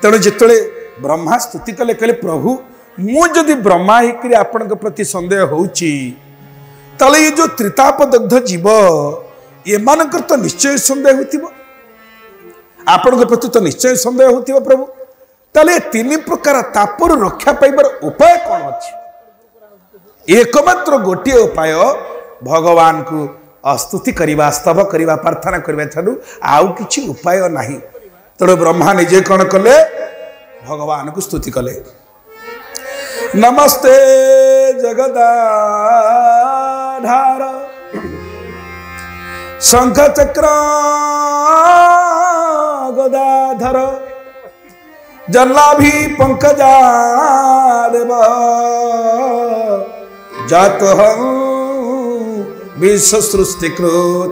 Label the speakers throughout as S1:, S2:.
S1: तेणु जिते ब्रह्मा स्तुति कले कहले प्रभु मुझे ब्रह्मा होकर आपण प्रति सन्देह होची ताले ये जो त्रिताप दग्ध जीव एमान तो निश्चय सन्देह हो आपण प्रति तो निश्चय सन्देह हो प्रभु ताले तीन प्रकार तापर रक्षा पाइबार उपाय कौन अच्छी एकमात्र गोटे उपाय भगवान को स्तुति करवा स्तव करवा प्रार्थना करवा ठारू आउ किछि उपाय नहीं तेणु ब्रह्मा निजे कौन कले भगवान को स्तुति कले नमस्ते जगदाधार शंख चक्र गदाधर जल्लाभी पंकजा देव जात विश्व सृष्टिकृत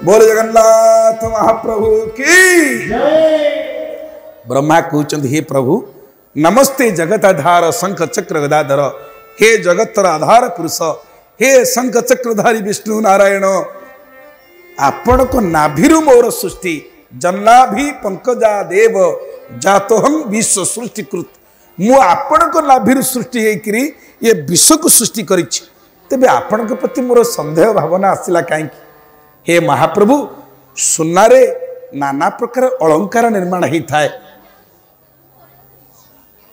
S1: बोल जगन्नाथ महाप्रभु की ब्रह्मा कहते हे प्रभु नमस्ते जगताधार शंख चक्र गदाधर हे जगतर आधार पुरुष हे शंख चक्रधारी विष्णु नारायण आपण को नाभिरु मोर सृष्टि जन्नाभि पंकजा देव जातोहम विश्व सृष्टिकृत मु आपण को नाभिरु सृष्टि हेकरी ये विश्व को सृष्टि करिछि तेबे आपण के प्रति मोर संदेह भावना आसिला काई हे महाप्रभु सुनारे नाना प्रकार अलंकार निर्माण ही थाए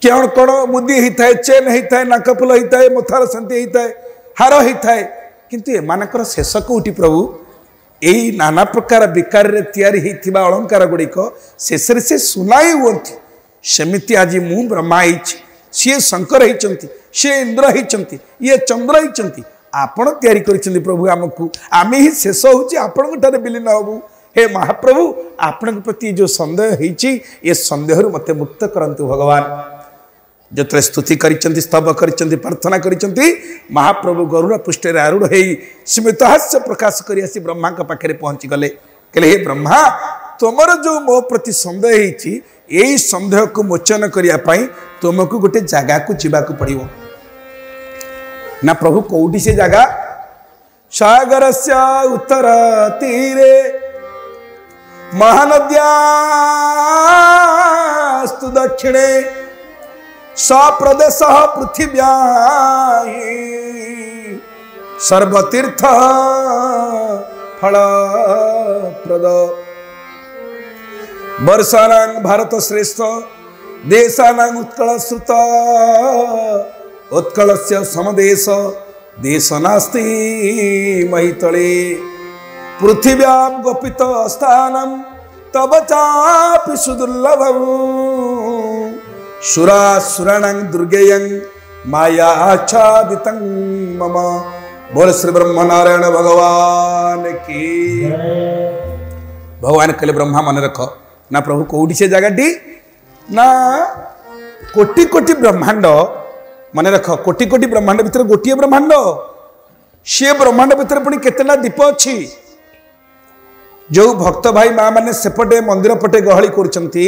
S1: कौन कौन मुदी होता है चेन होता है नाकफुल होता है मथार शांति होता है हार होता है किंतु एमानकर शेष कोटी प्रभु यही नाना प्रकार विकार तैयारी होता अलंकार गुड़िक शेष से सुनाई हुंती सेमिति आज मु ब्रह्मा सी शंकर होती सी इंद्र होती ये चंद्र होती आपण तैयारी कर प्रभु आमको आम ही शेष होकर विलीन हबू हे महाप्रभु आपण प्रति जो सन्देह होती ये सन्देह मत मुक्त करंतु भगवान जो स्तुति करिचंती स्तव करिचंती प्रार्थना करिचंती महाप्रभु गरुड़ पृष्ठ आरूढ़ हो स्मितहास्य प्रकाश करी आसी ब्रह्मा के पाखे पहुंची गले कहले हे ब्रह्मा तुमर जो मो प्रति सन्देह होती यही सन्देह को मोचन करने तुमको गोटे जगह को जीवाक पड़ो ना प्रभु कौटी से जगह सागर से उत्तर तीरे महानद्यास्तु दक्षिणे सप्रदेश पृथिव्या सर्वतीर्थ फलप्रद वर्षाणां भारत श्रेष्ठ देशानां उत्कल श्रुत उत्कलस्य समदेश देश नास्ति महितले पृथिव्यां गोपित स्थानं तव चापि सुदुर्लभम् सुरासुराणां दुर्गेयं माया आच्छादितं मम बोल श्री ब्रह्म नारायण भगवान की भगवान कहले ब्रह्मा मन रख ना प्रभु कौटी से जगह ना कोटि कोटि ब्रह्मांड मन रख कोटि कोटि ब्रह्मांड भितर गोटे ब्रह्मांड सी ब्रह्मांड भितर पुणी केतेना दीप अच्छी जो भक्त भाई माँ मैंने सेपटे मंदिर पटे गहली करछंती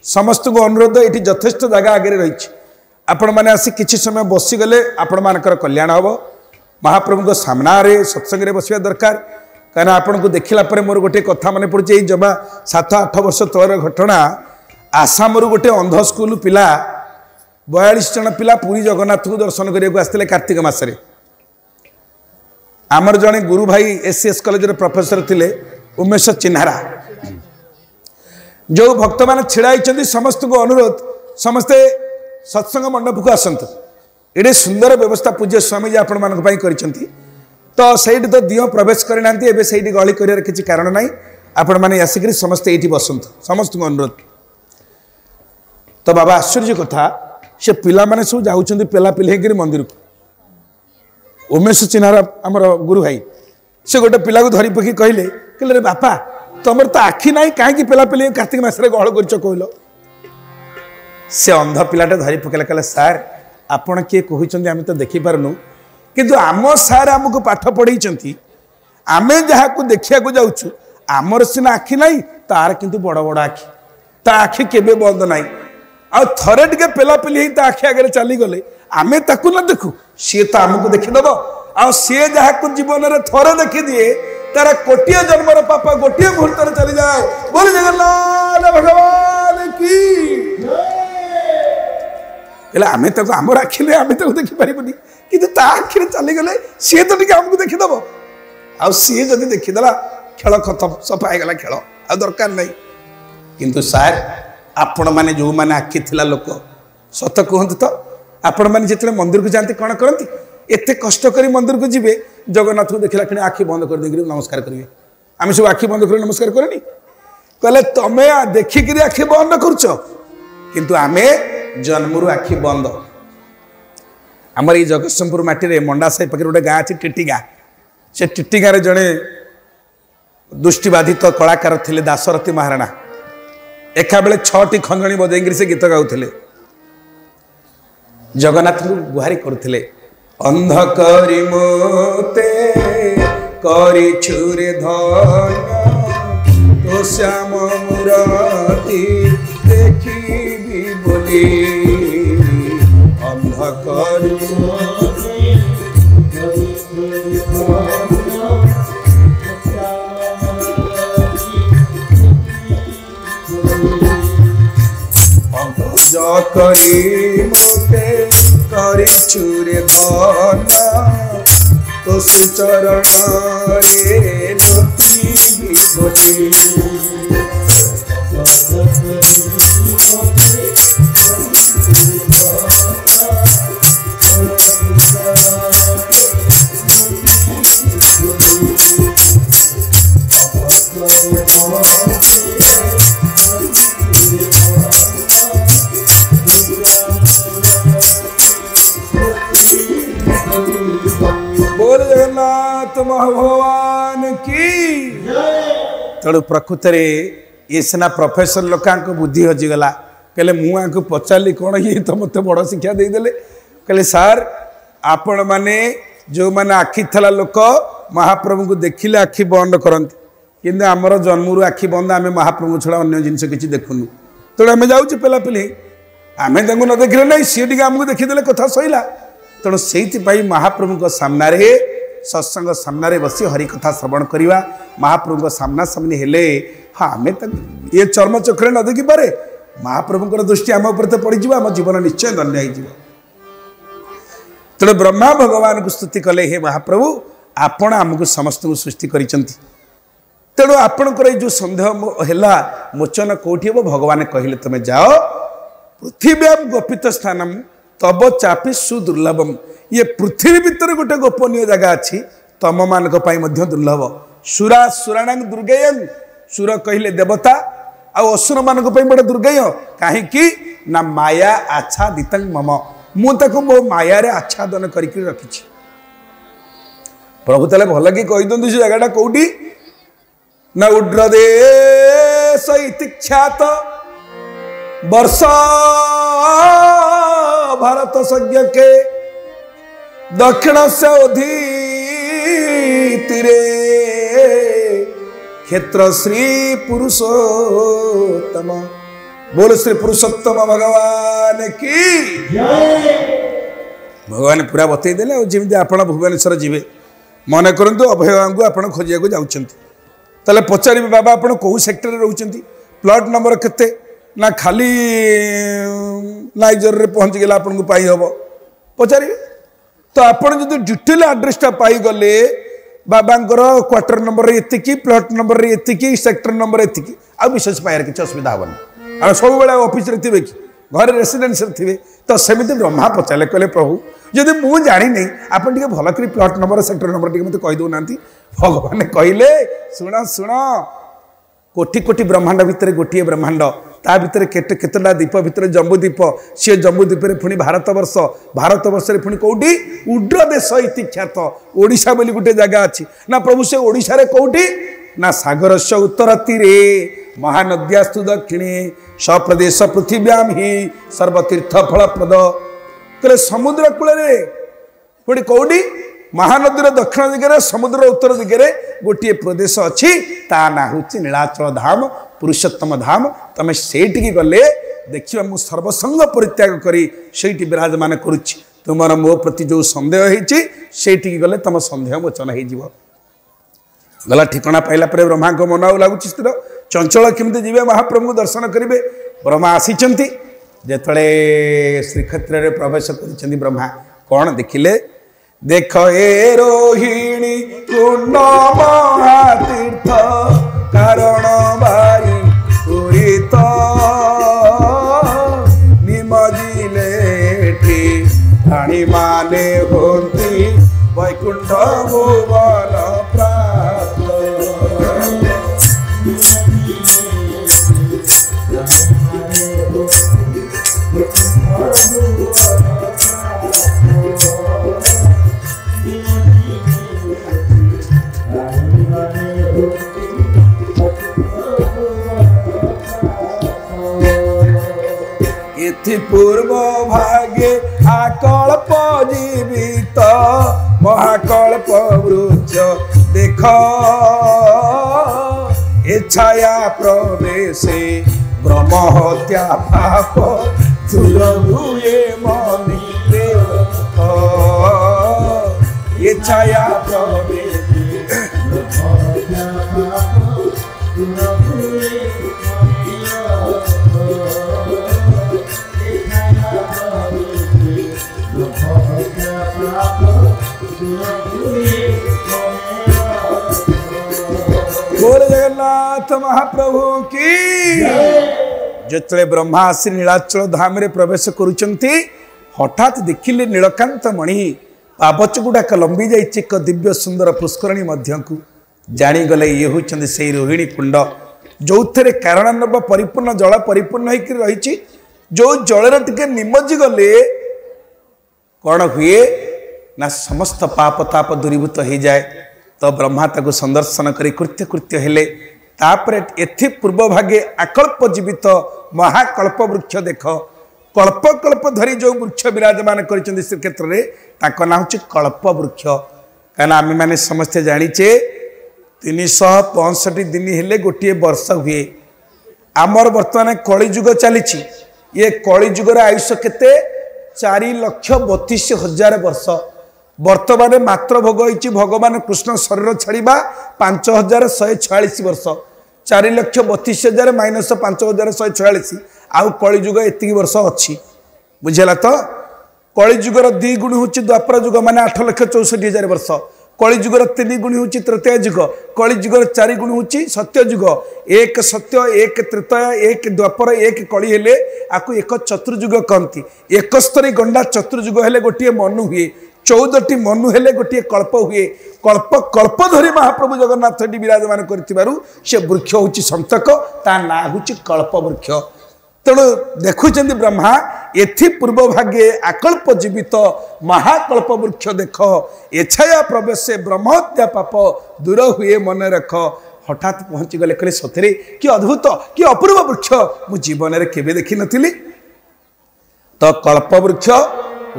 S1: समस्त को अनुरोध ये यथेष्ट जगह आगे रही आपण मैंने आसी किसी समय बसीगले आपण मानकर कल्याण हम महाप्रभु को सामना सत्संग बसवा दरकार कहीं आपन को देखला मोर गोटे कथा मन पड़े जमा 7-8 वर्ष तौर घटना आसाम गोटे अंध स्कूल पिला 42 जन पिला पुरी जगन्नाथ को दर्शन करने आसते कार्तिक मसरे आमर जड़े गुरु भाई एससीएस कॉलेज प्रोफेसर थिले उमेश चिन्हारा जो भक्त मैंने छिड़ा होती समस्त को अनुरोध समस्ते सत्संग मंडप को आसतु ये सुंदर व्यवस्था पूज्य स्वामी जी आपण मान कर तो सही तो दियो प्रवेश करना से गहली कर किसी कारण ना आपण मैंने आसिक समस्ते ये बसतु समस्त को अनुरोध तो बाबा आश्चर्य कथा से पिला माने सब जाऊँ पेला पिले मंदिर को उमेश चिन्हारा आमर गुरु भाई से गोटे पिला को धरी पकी कहले रे बापा तुम तो आखि ना कहीं पेला पिले कार्तिक मासरे गहल कर कहल से अंध पिलाटा धरी पकेला कहला सार आपण किए कहते आम तो देखिपारनु किंतु आम सार आमको पाठ पढ़ई आम जहाँ देखा जाऊँ आमर सीना आखि ना तार किंतु बड़ बड़ आखि ता आखि केबे बंद ना आ थरे टे पेला पिली ता आखि आगे चलीगले आम ताकू न देखू सी तो आमको देखीदब आ सी जहाँ जीवन में थरे देखीदिए तार कोटिया जन्मर पापा गोटे मुहूर्त चली जाए बोल जगन्नाथ भगवान की। कहले आमे ताको आमर आखिले आमे ताको देखि पारिबनी किंतु ता आखिरे चली गले सी तो टिके हमको देखिदब आ सी जदि देखिदेला खेल खत्म सफा गला खेल आ दरकार नहीं किंतु सार आपण माने जो माने आखि थिला लोक सत कहंत तो आपण माने जेतले मंदिर को जानते कौन करती एते कष्ट करी मंदिर को जीवे जगन्नाथ को देखला कि आखि बंद कर देकरी नमस्कार करिवे आम सब आखि बंद कर नमस्कार करनी कहले तमे देखिक आखि बंद करछ किंतु आमे जन्मरू आखि बंद आमर ये जगतसिंहपुर माटी रे मंडा साई पाखे गोटे गाँ अच्छी टिटिगा से टिटिगार जड़े दृष्टिबाधित कलाकार थिले दासरथी महाराणा एका बेले 6टी खंजणी बजाई से गीत गाउथिले जगन्नाथ को गुहारी करथिले अंध करी मोते करी छुरे धन तो श्याम मुरारी देखी बोली अंध करी करी मोते करी छुरे धन तो से चरण रे लती बोली बोल जगन्नाथ महाभगवान की तेणु प्रकृत ये सिना प्रोफेसर लोक बुद्धि हजिगला कहले मुझे पचारि कौन ये तो मत बड़ शिक्षा देदेले कहले सार आपण माने जो माने आखि थला लोक महाप्रभु को देखिले आखि बंद करती किंतु आमर जन्मरू आखि बंद आम महाप्रभु छड़ा अन्य जिनस किसी देखुनु तेणु आम जाऊँ पेलापिली आम न देखिले ना सी टे आमको देखीदे कथा सैला तेणु से महाप्रभु सामने सत्संग सामने बसी हरिकथा श्रवण करवा महाप्रभु सामना सामने हेले हाँ आम ये चर्म चक्र न देखी पारे महाप्रभु दृष्टि आम उपर तो पड़ज आम जीवन निश्चय धन्य हो तेणु ब्रह्मा भगवान को स्तुति कले हे महाप्रभु आपण आमको समस्त सृष्टि करिसंती तेणु आपणकर जो सन्देह है मोचन कौटी हम भगवान कहले तुम जाओ पृथिव्याम गोपित स्थानम तब चापी सुदुर्लभम ये पृथ्वी भितर गोटे गोपनीय जगह अच्छी तम मान दुर्लभ सुरा सुराणांग दुर्गेय सुर कहले देवता आसुर मान बड़े दुर्गेय कहीं ना माया आच्छादित मम मुझे मो माया रे आच्छादन करके रखी प्रभु ताले भल कि कही दिखाँ से जगह कौटी न उड्रदेश ख्यात वर्ष भारत सज्ञ के दक्षिण से तीरे क्षेत्र श्री पुरुषोत्तम बोल श्री पुरुषोत्तम भगवान की भगवान पूरा बतई देले जमी आप भुवनेश्वर जीवे मन करंतु अभय को आप खोजा ताले पचारे बाबा आप कौ सेक्टर रोचंती प्लॉट नंबर केते ना खाली नाइजर रे पहुंच गला आपन को पाई हबो पचारे तो आपन जदि डिटेल एड्रेसटा पाई गले बाबांकर क्वार्टर नंबर एतिकी प्लॉट नंबर एतिकी सेक्टर नंबर एतिकी आ विशेष पायर किछ असुविधा हबन आ सब बेला ऑफिस रे थिबे कि घर रेसिडेंस रे थिबे तो सेमिति ब्रह्मा पचाले कहले प्रभु जदि मु जानि नै आपन टिके भल करी प्लॉट नंबर सेक्टर नंबर टिके मते कहि दो नांती भगवान कहले सुना सुना कोटि कोटि ब्रह्मांड भितर गोटे ब्रह्मांड ता भितर केतटा द्वीप भितर जम्बूद्वीप सी जम्बूद्वीप पुणी भारतवर्ष भारतवर्ष पुणी कौटी उड्र देश इति ख्यात ओडिशा बोली गोटे जगह अच्छी ना प्रभु से ओडिशा रे कौटी ना सागर से उत्तर तीरे महानद्यास्तु दक्षिणे सप्रदेश पृथिव्याम ही सर्वतीर्थ फलप्रद कहले समुद्र कूल पुणी कौटी महानदीर दक्षिण दिगरे समुद्र उत्तर दिगरे गोटे प्रदेश अच्छी ता ना हूँ नीलाचल धाम पुरुषोत्तम धाम तमें सेठी गले देखिए मु सर्वसंग परित्याग करी सेठी विराजमान करुच्ची तुमर मो प्रति जो संदेह होठी गले तुम संदेह मोचन हो गला ठिकना पाइला पर ब्रह्मा को मन लगुच स्थिर चंचल केमती जीवे महाप्रभु दर्शन करेंगे ब्रह्मा आसी ଯେତେବେଳେ ଶ୍ରୀକ୍ଷେତ୍ରରେ ପ୍ରବେଶ କରିଛନ୍ତି ବ୍ରହ୍ମା କଣ ଦେଖିଲେ देख ए रोहिणी कुंड महातीर्थ कारण बारी पूरित निमजिले प्राणी माने होती वैकुंठ भुवन प्राप्त पूर्व भाग्ये आकल्प जीवित महाकल्प वृक्ष देख इच्छाया प्रवेशे ब्रह्म हत्या पाप दूर हुए मनिरे इच्छाया प्रवेशे बोल जगन्नाथ महाप्रभु की जिते ब्रह्मा आसी नीलाचल धाम रे प्रवेश करुचंती हठात देखिले नीलकांत मणि पाबच गुड़ाक लंबी जाइए एक दिव्य सुंदर पुष्करणी मध्य को जानीगले ये होती से रोहिणी कुंड जो थे कारणनब परिपूर्ण जल परिपूर्ण होकर रही जो जल टे निमज्जी गले कौन हुए ना समस्त पाप ताप दूरीभूत हो जाए तो ब्रह्मा ताको संदर्शन करी कृत्य कृत्य हेले तापरे एथि पूर्व भागे आकल्प जीवित महाकल्प वृक्ष देख कल्प कल्प धरी जो वृक्ष विराजमान कर श्रीक्षेत्र में ताक ना हूँ कल्प वृक्ष कहीं आम मैंने समस्ते जानीचे 365 दिन हेले गोटे वर्ष हुए आमर बर्तमान कलिजुग चली ये कलिजुगर आयुष केते 4,32,000 वर्ष वर्तमान मात्र भोग होती भगवान कृष्ण शरीर छाड़ा 5,146 वर्ष 4,32,000 माइनस 5,146 आउ कलिजुग एति वर्ष अच्छी बुझेगा तो कलिजुगर 2 गुण हूँ द्वापर जुग माने 8,64,000 वर्ष कलिजुगर 3 गुण हूँ तृतीय जुग कलिजुगर 4 गुण हूँ सत्य जुग एक सत्य एक तृतीय एक द्वापर एक कली हेले आकु एक चतुर्जुग कहती 71 गंडा चतुर्जुग हेले गोटे मनु हुए 14टी मनु हेले गोटे कल्प हुए कल्प कल्प धरी महाप्रभु जगन्नाथ विराजमान कर वृक्ष हूँ संतक ता ना हूँ कल्प वृक्ष तेणु देखुं ब्रह्मा एथि पूर्व भाग्ये आकल्प जीवित महाकल्प वृक्ष देख एछाया प्रवेश ब्रह्म हत्या पाप दूर हुए मन रख हठात पहुंची गले कहले सतरे कि अद्भुत कि अपूर्व वृक्ष मु जीवन में केबे देखि नथिली तो कल्प वृक्ष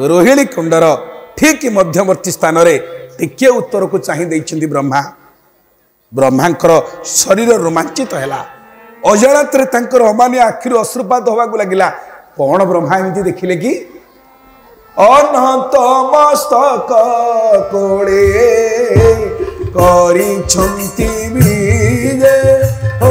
S1: रोहिणी कुंडर ठीक मध्यवर्ती स्थान रे टिके उत्तर को चाहि दैछन्ति ब्रह्मा ब्रह्मांकर शरीर रोमांचित हैला अजाणत अमानिया आखिर अश्रुपात होगा लगिला कौन ब्रह्मा एमती देखिले कि अनंत मस्तक कोड़े करिछन्ति बीजे ओ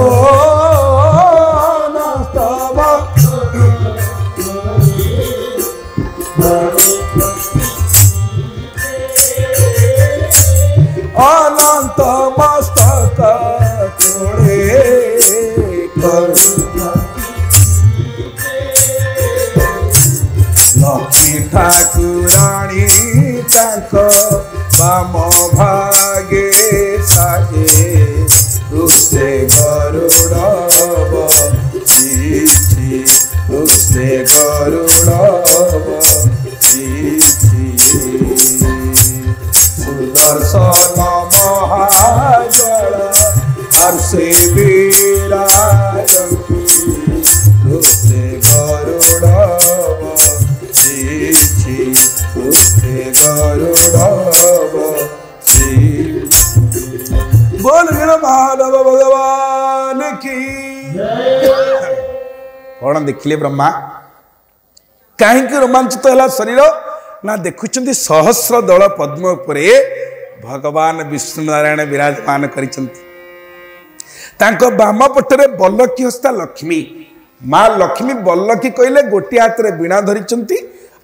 S1: अनंत मस्तक कोड़े लक्ष्मी ठाकुराणी बाम भागे साजे रुसे गरुड़ रुसे गरुड़ सुदर्शन महाजल हर्षे विराजन्ति रुसे गरुड़ बोल माधव भगवान की कौन देखिले ब्रह्मा कहीं रोमांचित है शरीर ना देखुं सहस्र दल पद्म उपरे भगवान विष्णु नारायण विराजमान कर बाम पटरे बल्लकी हस्ता लक्ष्मी माँ लक्ष्मी बल्लकी कहले गोटे हाथ में वीणा धरी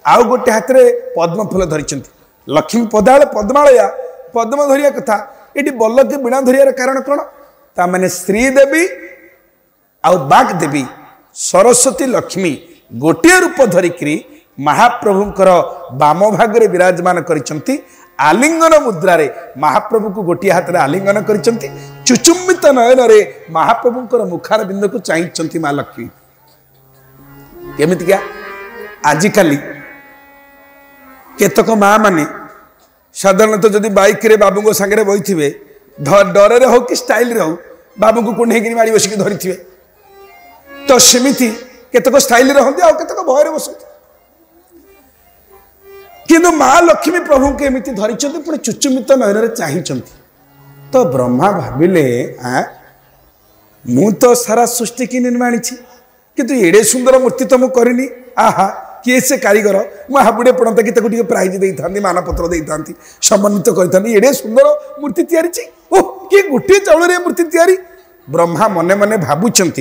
S1: आउ गोटे हाथ में पद्म फूल धरी लक्ष्मी पदाल पद्मालया पद्म धरिया कथा ये बल्लकी वीणा धरियार कारण कौन ताने श्रीदेवी आउ बाग देवी सरस्वती लक्ष्मी गोटे रूप धरिकी महाप्रभुंकर बाम भागरे विराजमान करिसंती आलिंगन मुद्रा रे महाप्रभु को गोटे हाथ में आलिंगन करिसंती चुचुम्बित नयन रे महाप्रभुंकर मुखार बिंदु को चाहिए माँ लक्ष्मी केमितिका आजिकाली केतक माँ माने साधारणतः जदि बाइक रे बाबू सांगे बही डर हो कि स्टाइल हो बाबू को कुंडे माड़ी बसिक धरी तो सेमिति केतक स्टाइल रहते आ केतक भय बसती किंतु माँ लक्ष्मी प्रभु के एमती धरी पुणी चुचुमित नयन चाहिए तो ब्रह्मा भाविले मु तो सारा सृष्टि की निर्माणी किंतु एडे सुंदर मूर्ति तो मुझे आहा किए से कारीगर मु हाबुड़े पड़ता कि ताको प्राइज दे था मानपत्र दे था सम्मानित करते एडे सुंदर मूर्ति तैयारी ओह किए गोटे चाउल मूर्ति तैयारी ब्रह्मा मने मने भावुंट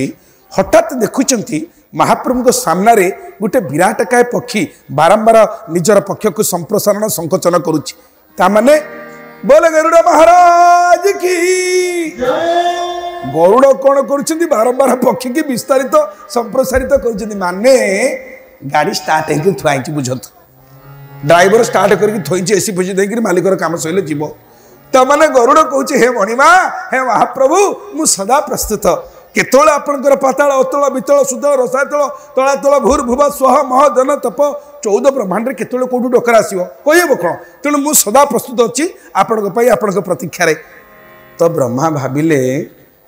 S1: हठात देखुंट महाप्रभु सामना रे गोटे विराटकाय पक्षी बारंबार निजर पक्ष को संप्रसारण संकोचन करुच्चे बोले गरुड़ महाराज की गरुड़ कौन कर बारंबार पक्षी की विस्तारित संप्रसारित कर माने गाड़ी स्टार्ट हो थुआई बुझत ड्राइवर स्टार्ट करके थोई एसी फुसी देकर मालिकर काम सैले जीव तमाने गरुड़ कहूँ हे मणिमा हे महाप्रभु मु सदा प्रस्तुत केतोले आपनकर पाताल अतल वितल सुतल रसातल तलातल भूर भुवा स्वह मह जन तप 14 ब्रह्मांड केतोले कोठू डकर आसीबो कहबो कोन तेणु मु सदा प्रस्तुत अछि आपनक पई आपनक प्रतीक्षा रे तो ब्रह्मा भाबिले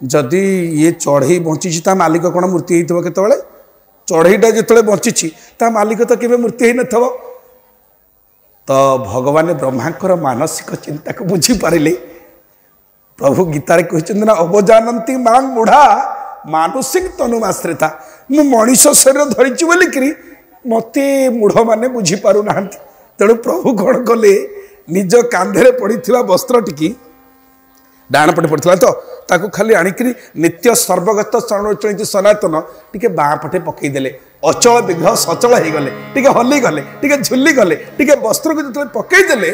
S1: जदि ये चढ़ई बंची ता मालिक कोन मूर्ति हेइतबो केतोले चढ़ईटा जेतोले बंची ता मालिक तो केबे मूर्ति हेइ नथबो तो भगवान ब्रह्मांकर मानसिक चिंता को बुझी पारिले प्रभु गीतारे कहते ना अवजानती मांग मुढ़ा मानुषिक तनुमाश्रिता मु मनीष शरीर धरी बोलिकी मत मूढ़ मैंने बुझीपार ना तेणु प्रभु कौन कले निज कांधे पड़ी वस्त्र टी डाण पटे पड़ता तो ताकू खाली आणिक नित्य सर्वगत चरणचलित सनातन टिके बाँ पटे पकईदे अचल विघ्न सचल हो गले टिके हली गले टिके झुली गले टिके वस्त्र को जो पकईदे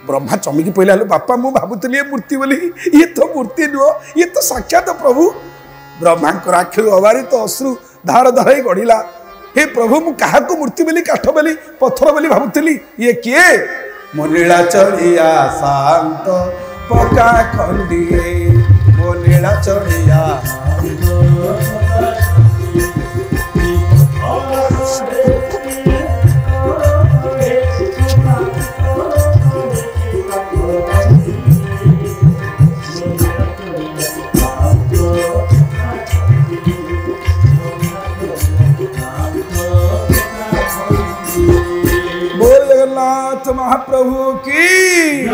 S1: ब्रह्मा चमकी पहले हेलो बापा मु भावुली ये मूर्ति बोली ये तो मूर्ति नुह ये तो साक्षात प्रभु ब्रह्मा आखि अबारी तो अश्रु धार धार गढ़ला हे प्रभु मु क्या मूर्ति बोली काठ बोली पत्थर बोली भावुली ये किए मुनीला चढ़िया शांत पका खंडिए मुनीला चढ़िया महाप्रभु की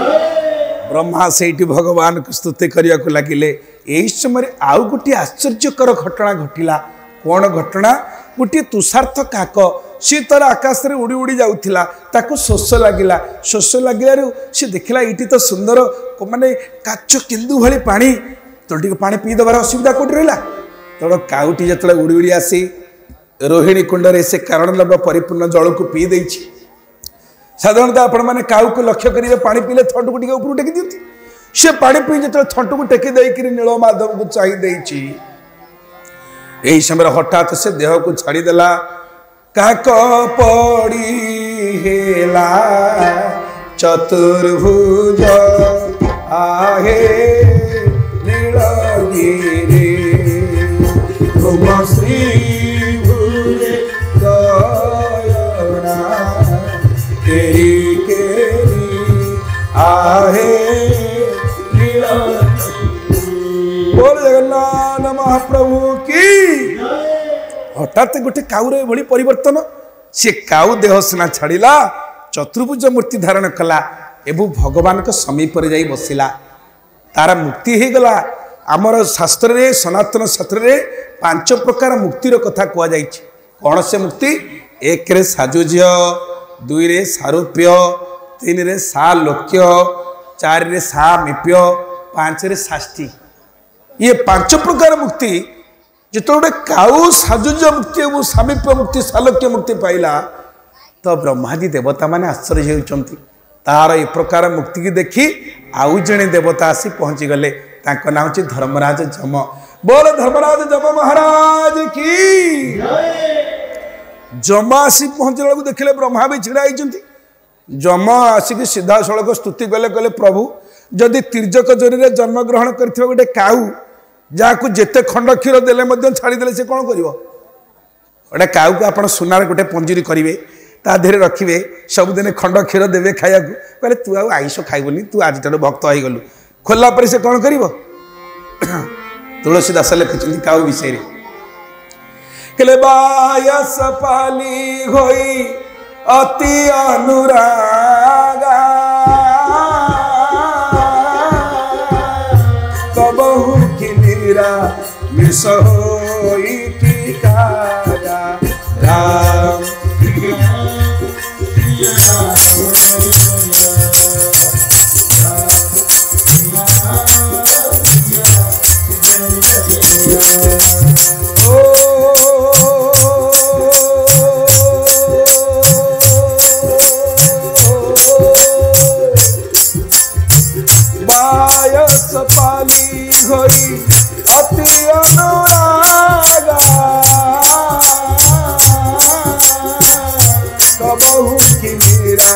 S1: ब्रह्मा से भगवान को स्तुति करने को लगिले यही समय आउ गोटे आश्चर्यकर घटना घटिला कौन घटना गोटे तुषार्थ काक सी तर आकाश में उड़ी उड़ी जाऊला ताको शोष लगिला सी देखला ये तो सुंदर माने काच केन्दु भली पानी तो टे पानी पीदेवार असुविधा कौट रहा तेणु काउटी जो उड़ी उड़ी आसी रोहिणी कुंड से कारण लभ परिपूर्ण जल को पी देछि साधारणतः आपण मैंने काऊ को लक्ष्य करेंगे पानी पीले थंट को ऊपर टेकी दिखती सी पानी पी जो थंट को टेकी देकर नीलमाधव को चाहिए यही समय हठात से देह को छाड़देला काक पड़ी हेला चतुर्भुज आहे नीलगिरी श्री बोल जगन्नाथ महाप्रभु की हठात गोटे काउर भली परिवर्तन सी काउ देह सिना छाड़ा चतुर्भुज मूर्ति धारण कला एवं भगवान के समीप जाई बसिला तार मुक्ति हो गला आमर शास्त्र रे सनातन शास्त्र रे 5 प्रकार मुक्तिर कथा कह जाय कौन से मुक्ति 1 रे साजुज्य 2 रे सारूप्य 3 रे सालोक्य 4 रे सामीप्य 5 रे शास्ति ये 5 प्रकार मुक्ति जिते गोटे काऊ साजुज्य मुक्ति और सामीप्य मुक्ति सालोक्य मुक्ति पाइला तो ब्रह्मादि देवता माने आश्चर्य होउचंती तार ए प्रकार मुक्ति की देखी आउ जने देवता आसी पहुंची गले तांको नाम छी धर्मराज जम। बोल धर्मराज जम महाराज की जम आसी पहुंचला बेलू देखिले ब्रह्मा भी छिड़ा होइचंती। जम आसिक सीधा सड़क स्तुति कले कले प्रभु जदि तिर्जक जरी जन्म ग्रहण करथिबा गोटे काऊ जहाँ जेते खंड क्षीर देले छाड़ीदे से कौन कर गोटे काऊ को आप सुनार गोटे पंजीरी करेंगे ता देहरे रखिए सबुदिन खंड क्षीर देवे खाया कहले तू आईष खाइबुनी तू आज भक्त हो गलु खोलला पर से कौन कर तुलसीदास लिखिं काऊ विषय कहले बायस पाली होई अति अनुरागा कबहु किनीरा मिस होई की कागा राम बायस पाली होई अति अनुरागा कबहु किनीरा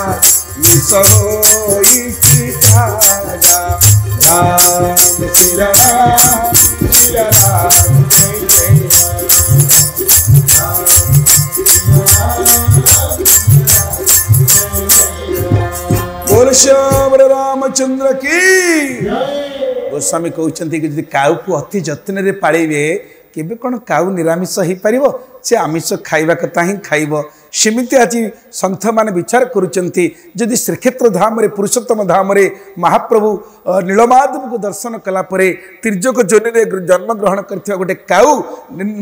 S1: मिस होई की कागा राम श्री राम श्री राम जय बोल श्याम रामचंद्र की। गोस्वामी कहते कि जब काऊ को अति जत्न रे पाळिबे केबे कौन काऊ निरामिष हो पार से आमिष खाइबा कथा ही खाइब सेमिति आज सन्थ माने विचार करुचंती जदि श्रीक्षेत्र धाम रे पुरुषोत्तम धाम रे महाप्रभु नीलमाधव को दर्शन कला परे तिर्जक जोनि रे जन्म ग्रहण करथिबा गोटे काऊ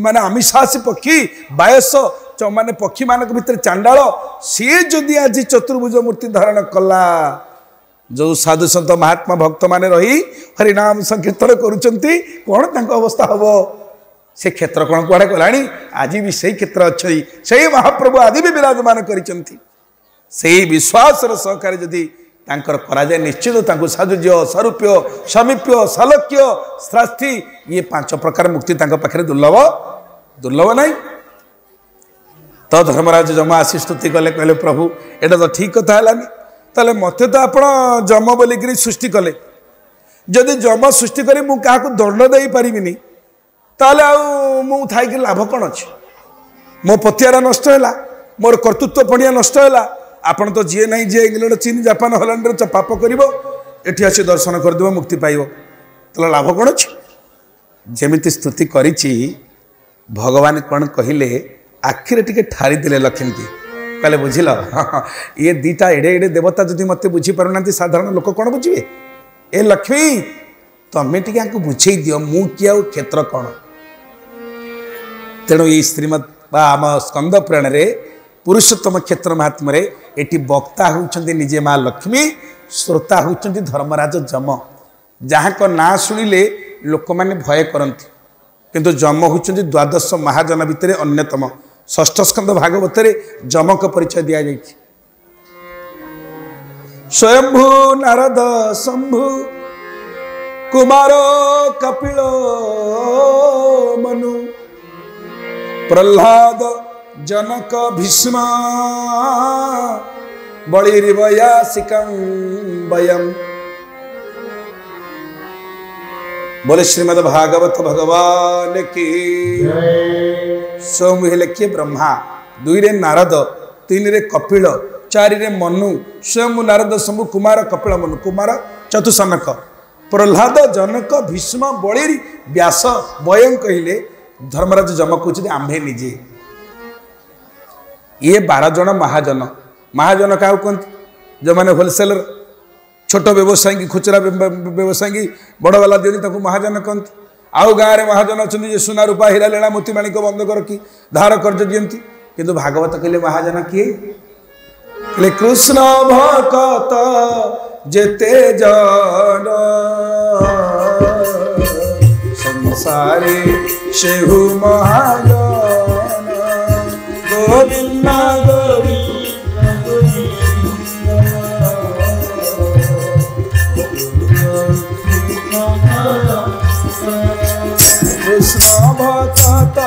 S1: माने आमिषासी पक्षी बायस माने पक्षी मानक भितर चांडाल सी जदि आज चतुर्भुज मूर्ति धारण कला जो साधु सन्त महात्मा भक्त माने रही हरिनाम संकीर्तन करुचंती कौन तांको अवस्था हबो से क्षेत्र कौन कुआड़े गलानी आज भी से क्षेत्र अच्छी से महाप्रभु आदि भी विराजमान करिचंती से विश्वास सहकार जदि तांकर करा जाए निश्चित तांको साजुज्य सारूप्य समीप्य सालोक्य शास्ति ये 5 प्रकार मुक्ति तांको पाखरे दुर्लभ दुर्लभ नहीं। तो धर्मराज जम आसी स्तुति कले कहले प्रभु एटा तो ठीक कथा हलानी ताले मते तो आपण जम बोलिक सृष्टि कले जदि जम सृष्टि करी मु काहाको दंड देई परिबिनी ताले मु थाई लाभ कौन अच्छे मो पतियारा नष्ट है मोर कर्तृत्व पड़िया नष्ट है आपन तो जी ना जी इंग्लैंड चीन जापान हॉलैंड पाप कर एटी आसी दर्शन करदेव मुक्ति पाइब ताले लाभ कौन अच्छे जमिति स्तुति करिछि भगवान कौन कहले आखिरे टिके ठारी दिले लक्ष्मी की कहले बुझिल ये दीटा एडे एडे देवता जदि मत बुझी पारना साधारण लोक कौन बुझे ए लक्ष्मी तमें टी बुझे दियो मु कि क्षेत्र कौन तेणु ये श्रीमद आम स्कंद पुराण रे पुरुषोत्तम क्षेत्र महात्म रे एटी वक्ता होउछन्ति निजे माँ लक्ष्मी श्रोता होउछन्ति धर्मराज जम जहाँ को ना शुणिले लोक माने भय करती किंतु जम होउछन्ति द्वादश महाजन भितर अन्यतम षष्ठ स्कंद भागवत रे जम को परिचय दिया जाइछि स्वयंभू नारद शंभु कुमार कपिल मनु प्रह्लाद जनक भीष्म बलिर्वयासिकं वयम्। बोले श्रीमद् भागवत भगवान की स्वयं लिखिए ब्रह्मा 2 रे नारद 3 रे कपिल 4 रे मनु स्वयं नारद शंभु कुमार कपिल मनु कुमार चतुसनक प्रह्लाद जनक भीष्म बलिर व्यास वयं कहले धर्मराज जम कहते आंभे निजे ये 12 जन महाजन महाजन क्या कहते जो मैंने होलसेलर छोट व्यवसायी की खुचरा व्यवसायी बड़ वाला दिखती महाजन कहते आउ गाँव में महाजन अच्छा सुना रूपा हीरा लेना मोती माणिक बंधक रखी धार कर्ज दियंती किंतु भागवत कहले महाजन किए कहले कृष्ण भक्त जेते जन सारे शेहु महाजन गोविंद कृष्ण भक्त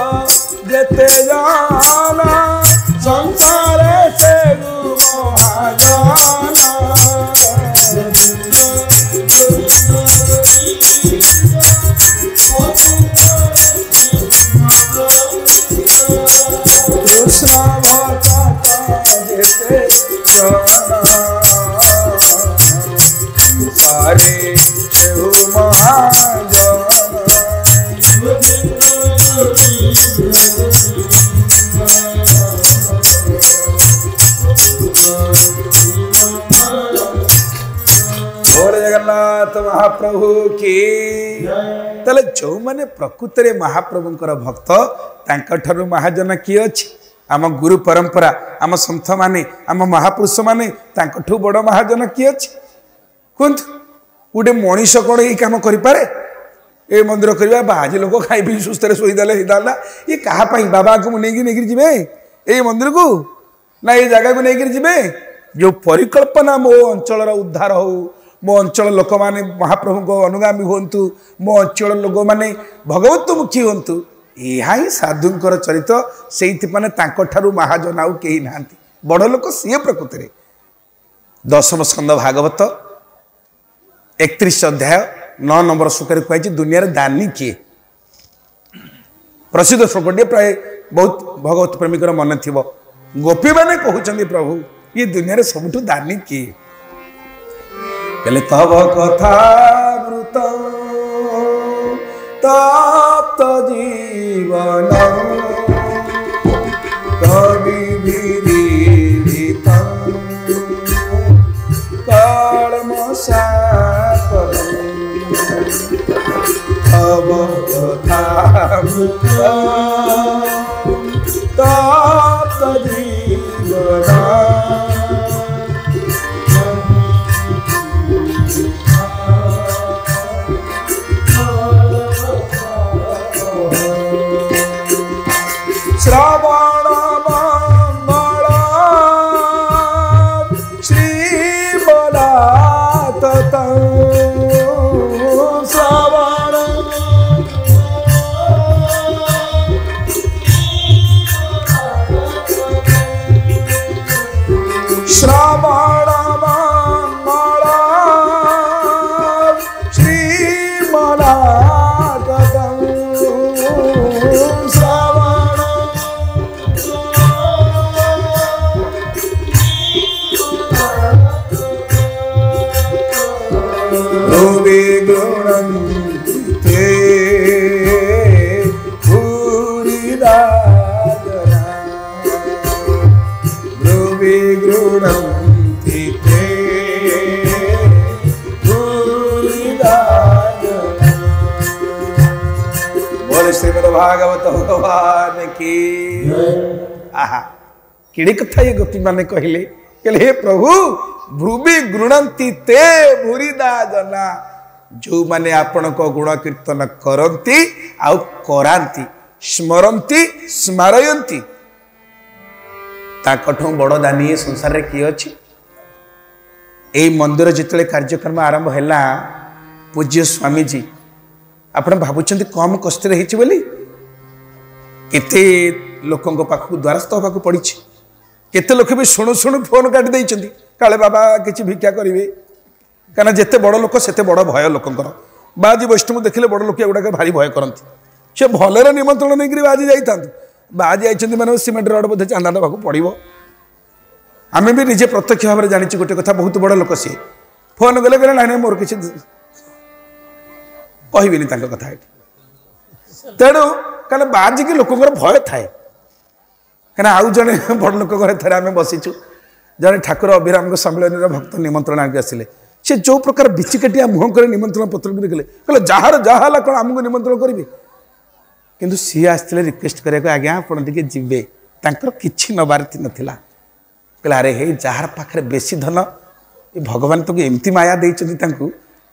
S1: जेते जाना संसार शेहु महाजन कृष्ण भक्त जेते जाना सारे शेहु महाजन जगन्नाथ महाप्रभु की तले जो माने प्रकृत रे महाप्रभुंकर भक्त तांकठारु महाजन किए अछि आम गुरु परंपरा आम संत माने आम महापुरुष माने तांकठु बड़ महाजन किए अछि कुंत गोटे मनीष कौन ये काम करें ए मंदिर करवा बाजी लोक खाई पी सुस्थ शोदेले हिदाला ये कहापाई बाबा को नहीं जी ए मंदिर को ना ये जगह को लेकिन जी जो परिकल्पना मो अंचल उद्धार हो मो अंचल लोक मैंने महाप्रभु को अनुगामी हूँ मो अंचल लोक मैंने भगवतमुखी हूँ यहाँ ही साधुंकर चरित्र से महाजन आउ कहीं ना बड़ लोक सी प्रकृति में दशम स्कंद भागवत 31 अध्याय 9 नंबर श्लोक कही दुनिया दानी किए प्रसिद्ध श्लोकटे प्राय बहुत भगवत प्रेमिकर मन थी गोपी मैंने कहते प्रभु ये दुनिया रे सबुठु दानी किए कहले तव कथा मृत तप्त जीवन कवि विदित कलमशापल तव कथा मृत तप्त जीवन श्रावण मंगल श्रीमनाथ श्रावण श्रावण मंगल श्रीमनाथ विगुणन्ते भूरिदाजना विगुणन्ति ते भूरिदाजना बोले श्रीमद् भागवत भगवान की आहा किड़ी कथा ये गोपी माने कहले हे प्रभु भ्रुवि गृणंती ते भूरिदा जना जो माने आपण को गुण कीर्तन करंती आउ करांती स्मरंती स्मारयंती ताकठो बड़ दानी संसार रे किए अछि ए मंदिर जितले कार्यक्रम आरंभ हैला पूज्य स्वामी जी आपण भाबुचंती कम कष्ट रे हिची बोली केते लोकन को पाखु द्वारस्थ होबाकू पड़ी केते लोक भी शुणु शुणु फोन काटी देइचंती काले बाबा किसी भिक्षा करेंगे कहीं जिते बड़ लोक से बड़ भय लोकंर बाजी वैष्णव देखिले बड़ लोक गुड़ाक भारी भय करती से भलर निमंत्रण नहीं बाजी जाता बाजी आई मैंने सीमेंट रड बोधे चांदा देवा पड़ो आम भी निजे प्रत्यक्ष भाव में जानी गोटे कथा बहुत बड़ लोक सी फोन गले कहले ना मोर किसी कहबी कथा तेणु कहीं बाजी की लोक भय थाए कहीं आउ जड़े बड़ लोक घर थे आम बसीचु जड़े ठाकुर अभिराम सम्मिलन भक्त निमंत्रण आगे आसिले से जो प्रकार बिचिकाटिया मुह कर निमंत्रण पत्र कहले कहले जार जहाँ कौन आमको निमंत्रण करेंगे किंतु सी आसते रिक्वेस्ट करने आज्ञा आप जीवे किसी नबार नाला कहले अरे हे जार पाखे बेसी धन ये भगवान तो एमती माया देते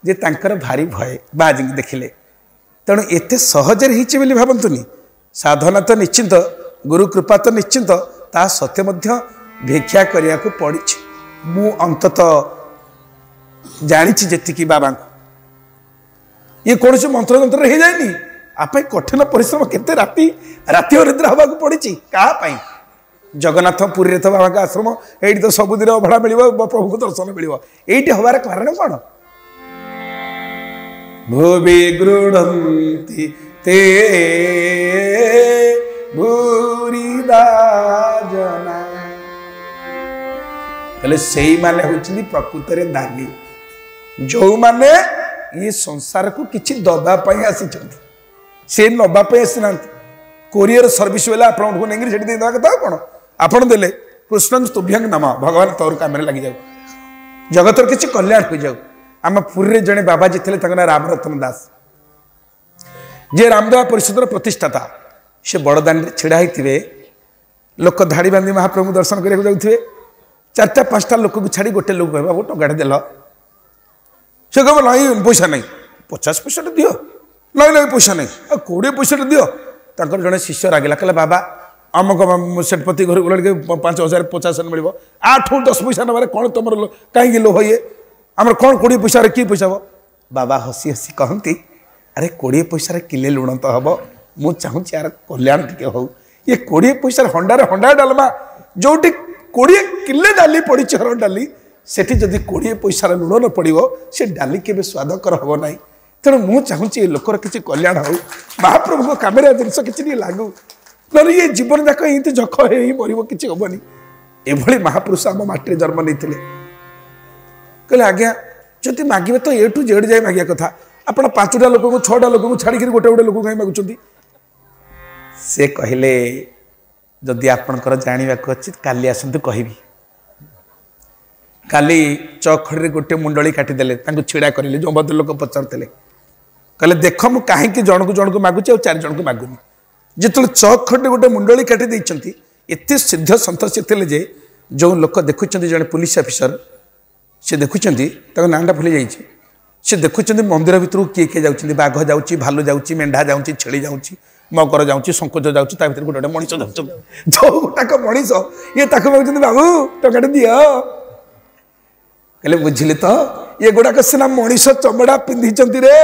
S1: जे भारी भय बाजी देखिले तेणु एत सहजरे होती भावतुनि साधना तो निश्चिंत गुरु कृपा तो निश्चिंत ता सत्य मध्य भिक्षा करने को पड़ी मु अंतत जानी जी बाबा ये कौन से मंत्र तंत्र हो जाए आप कठिन परिश्रम केते राति राति अनिद्रा हवा पड़ी क्या जगन्नाथ पुरी तो बाबा का आश्रम ये तो सबुदिन अभड़ा मिल प्रभु को दर्शन मिल ये हबार कारण कौन भुवि गृह्णन्ति ते भूरिदा जना कहले सेई माने होचनी प्रकृत रे दानी जो माने ये संसार को किछि दबा पई आसी छथि से नबा पई आसिना कोरियर सर्विस वाला आपन को नेंगरी छेडी देदा कथा कोन आपन देले कृष्ण स्तुभ्यंग नम भगवान तोर कामरे लागि जाऊ जगतर किछि कल्याण हो जाऊ आम पुरी जड़े बाबाजी थे ना रामरतन दास जे रामदेव परिषद प्रतिष्ठाता से बड़दान छिड़ा होते लोक धाड़ी बांधी महाप्रभु दर्शन करने जाऊे चार्टा पांचटा लोक को छाड़ी गोटे लोक कह वो टंका देल से कह नहीं पैसा नहीं 50 पैसा दियो नहीं नहीं पैसा नहीं 20 पैसा दियो तर जड़े शिष्य रागिला कहला बाबा आमक सेठपति घर गला 5050 मिल 8-10 पैसा नबार कौन तुम कहीं लोह ये आमर कौन 20 पैसा कि पैसा हम बाबा हसी हसी कहती अरे 20 पैसा किले लुण तो हम मु चाहूँ यार कल्याण टे हो ये 20 पैसा हंडा डालमा जो 20 किले डाली पड़ी हर डाली सेठी जदि 20 पैसा लुण न पड़ो से डाली के स्वादकर हम ना तेणु मु चाहूँ ये लोकर किसी कल्याण हो महाप्रभु कम जिनस कि लागू ना ये जीवन जाक ये जख हो मर कि हेनी एभली महापुरुष आम माटी जन्म नहीं कहले आज्ञा जदि मागे तो ए टू जेड जाए मागिया कथा आप 5टा लोक को 6टा लोक को छाड़ी गोटे गोटे लोक कहीं मागुंट से कहले जदि आपणकर जानवा अच्छी काली आसतु कहि काली चौखड़ी गोटे मुंडली काटिदेले छिड़ा करें जो भद्रलोक पचारुले कहले देख मु कहीं जन को मागुची 4 जन को मागुनी जिते चौखड़ी गोटे मुंडली काटी एत सिद्ध सन्त से थे जे जो लोक देखुं जड़े पुलिस ऑफिसर से देखुं नाटा भूली जाइए से देखुं मंदिर भितर किए किए जाऊँ बाघ जाऊँगी भालू जाऊँगी मेढ़ा जाऊँगी छेली जाऊँगी मकर जाऊँगी शंकोच जाऊँगी ता भर गोटे मनीष जाऊँ जो गोटाक मनीष ये मांग बाबू टका दियो कहले बुझिले तो ये गुड़ाक सीना मनीष चमड़ा पिंधि रे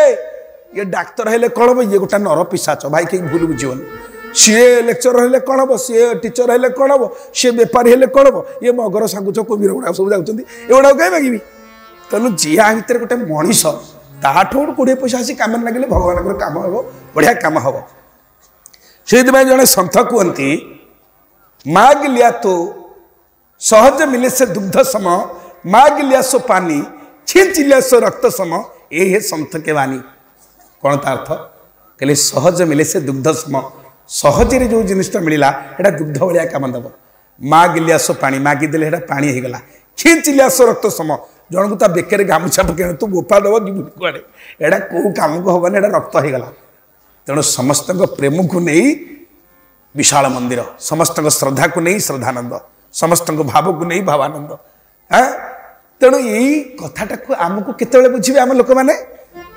S1: ये डाक्तर हेले कौन हम ये गोटा नर पिशाच भाई कहीं भूल बुझीवन सी लेक्चर हेले कौन हम सी टीचर हेले कौन हम सी बेपारी हेले कौन हम ये मगर सागुच कुमीर गुड़ा सब जाऊँ ये गुड़ा कहीं मांगि तेणु जी भितर गोटे मनीष ताठू 20 पैसा आसी कम लगे भगवान कम हम बढ़िया कम हम से जड़े सन्थ कहती माग लिया तो सहज मिले से दुग्ध सम माग लिया सो पानी छींच लिया सो रक्त सम ये है सन्थ के वाणी कौन तार्थ कहले सहज मिले से दुग्ध सम सहजरे जो जिनटा मिलला एटा दुग्ध भाया काम दब माग लिया सो पानी मागिदेले पानी होगला छींच लिया सो रक्त सम जन को बेकर गामुछा पकड़ तू गोपा दब कि कड़े एटा कौ कम को हबन एटा रक्त होगला तेणु समस्त प्रेम को नहीं विशाल मंदिर समस्त श्रद्धा को नहीं श्रद्धानंद समस्त भाव को नहीं भावानंद हाँ तेणु यही कथाटा को आमको केतले बुझे आम लोक मैंने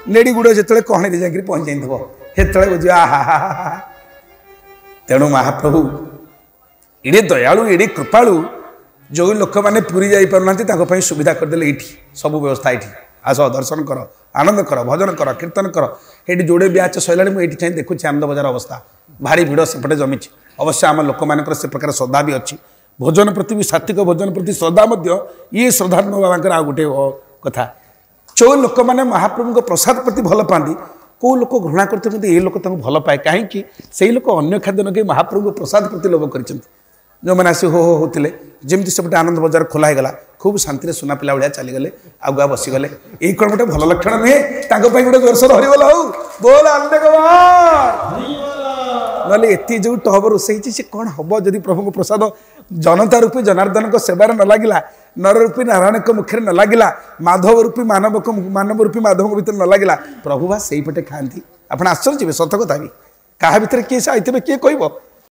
S1: नेड़ी गुड़ जो कहणी जाकर पहुँच जाते बुझे आहा हा तेणु महाप्रभु एडे दयालु एडे कृपालु जो लोक मैंने पूरी जापार सुविधा करदे ये सब व्यवस्था ये आस दर्शन कर आनंद कर भजन कर कीर्तन कर ये जोड़े ब्याच सैला मुझे चाहिए देखुची आनंद बजार अवस्था भारी भिड़ सेपटे जमी अवश्य आम लोक मान से प्रकार श्रद्धा भी अच्छी भोजन प्रति भी सात्विक भोजन प्रति श्रद्धा ये श्रद्धात्म बाबा आ गोटे कथा जो लोक मैंने महाप्रभु प्रसाद प्रति भल पाती कौ लोक घृणा करते ये लोक भल पाए कहीं से लोक अन्य खाद्य न महाप्रभु प्रसाद प्रति लोभ कर जो मैंने आसी हो होते जमी सेपटे आनंद बजार खोला गला खूब शांति सुना पिला भाया चलीगले आगुआ बसीगले ये कौन गोटे भल लक्षण नुहे गोटे जोरसोर हरिबोल हो बोल ना एत जो टहब रोषे से कौन हम जदि प्रभु प्रसाद जनता रूपी जनार्दन को सेवार न लगिला नर रूपी नारायण के मुखे न लगिला माधव रूपी मानव रूपी माधव भीतर न लगिला प्रभु बा से पटे खाती आप आश्चर्य सत कथा भी क्या भितर किए से आईते किए कह